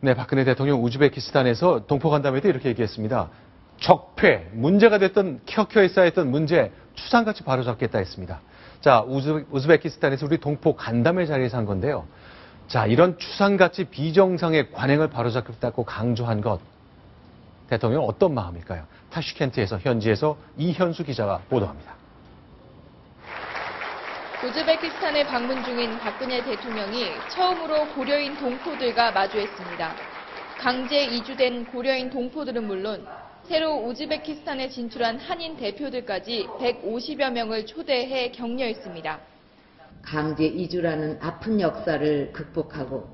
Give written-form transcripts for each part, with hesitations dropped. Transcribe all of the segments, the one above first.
네, 박근혜 대통령 우즈베키스탄에서 동포 간담회도 이렇게 얘기했습니다. 적폐, 문제가 됐던 켜켜이 쌓였던 문제 추상같이 바로잡겠다 했습니다. 자, 우즈베키스탄에서 우리 동포 간담회 자리에서 한 건데요. 자, 이런 추상같이 비정상의 관행을 바로잡겠다고 강조한 것. 대통령 어떤 마음일까요? 타슈켄트에서 현지에서 이현수 기자가 보도합니다. 우즈베키스탄에 방문 중인 박근혜 대통령이 처음으로 고려인 동포들과 마주했습니다. 강제 이주된 고려인 동포들은 물론 새로 우즈베키스탄에 진출한 한인 대표들까지 150여 명을 초대해 격려했습니다. 강제 이주라는 아픈 역사를 극복하고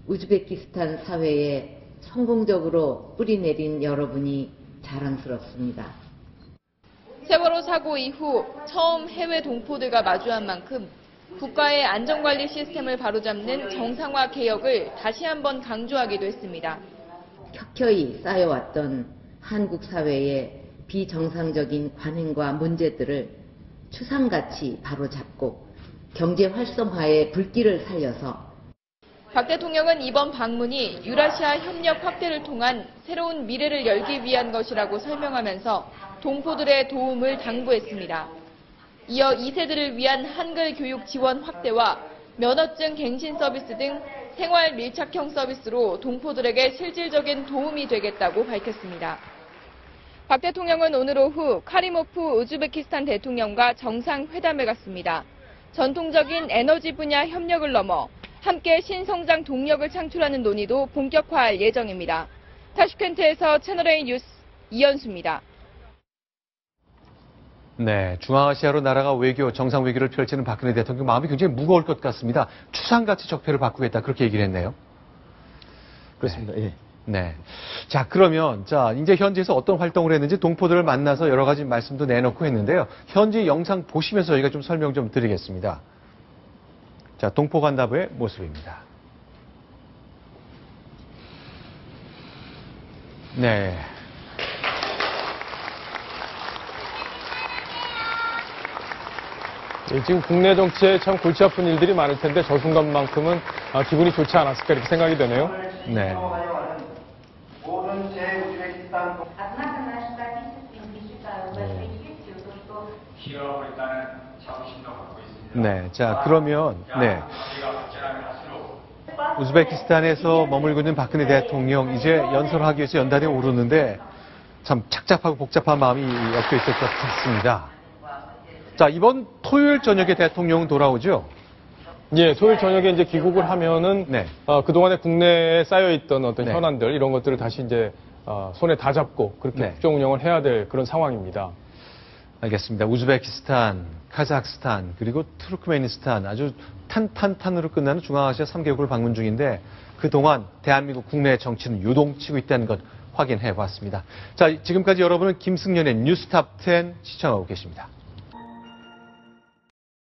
우즈베키스탄 사회에 성공적으로 뿌리내린 여러분이 자랑스럽습니다. 세월호 사고 이후 처음 해외 동포들과 마주한 만큼 국가의 안전관리 시스템을 바로잡는 정상화 개혁을 다시 한번 강조하기도 했습니다. 켜켜이 쌓여왔던 한국 사회의 비정상적인 관행과 문제들을 추상같이 바로잡고 경제 활성화의 불길을 살려서 박 대통령은 이번 방문이 유라시아 협력 확대를 통한 새로운 미래를 열기 위한 것이라고 설명하면서 동포들의 도움을 당부했습니다. 이어 2세들을 위한 한글 교육 지원 확대와 면허증 갱신 서비스 등 생활 밀착형 서비스로 동포들에게 실질적인 도움이 되겠다고 밝혔습니다. 박 대통령은 오늘 오후 카리모프 우즈베키스탄 대통령과 정상회담에 갔습니다. 전통적인 에너지 분야 협력을 넘어 함께 신성장 동력을 창출하는 논의도 본격화할 예정입니다. 타슈켄트에서 채널A 뉴스 이현수입니다. 네, 중앙아시아로 나라가 외교, 정상 외교를 펼치는 박근혜 대통령 마음이 굉장히 무거울 것 같습니다. 추상같이 적폐를 바꾸겠다 그렇게 얘기를 했네요. 그렇습니다. 네. 예. 네. 자, 그러면 이제 현지에서 어떤 활동을 했는지 동포들을 만나서 여러 가지 말씀도 내놓고 했는데요. 현지 영상 보시면서 저희가 좀 설명 좀 드리겠습니다. 자, 동포 간담회 모습입니다. 네. 예, 지금 국내 정치에 참 골치 아픈 일들이 많을 텐데 저 순간만큼은 기분이 좋지 않았을까 이렇게 생각이 되네요. 네. 네, 자, 그러면, 네. 우즈베키스탄에서 머물고 있는 박근혜 대통령, 이제 연설하기 위해서 연단에 오르는데 참 착잡하고 복잡한 마음이 엮여 있을 것 같습니다. 자, 이번 토요일 저녁에 대통령 돌아오죠? 예, 토요일 저녁에 이제 귀국을 하면은, 네. 그동안에 국내에 쌓여있던 어떤 네. 현안들, 이런 것들을 다시 이제, 손에 다 잡고 그렇게 네. 국정 운영을 해야 될 그런 상황입니다. 알겠습니다. 우즈베키스탄, 카자흐스탄, 그리고 투르크메니스탄 아주 탄탄탄으로 끝나는 중앙아시아 3개국을 방문 중인데 그동안 대한민국 국내 정치는 요동치고 있다는 것 확인해 봤습니다. 자, 지금까지 여러분은 김승연의 뉴스탑 10 시청하고 계십니다.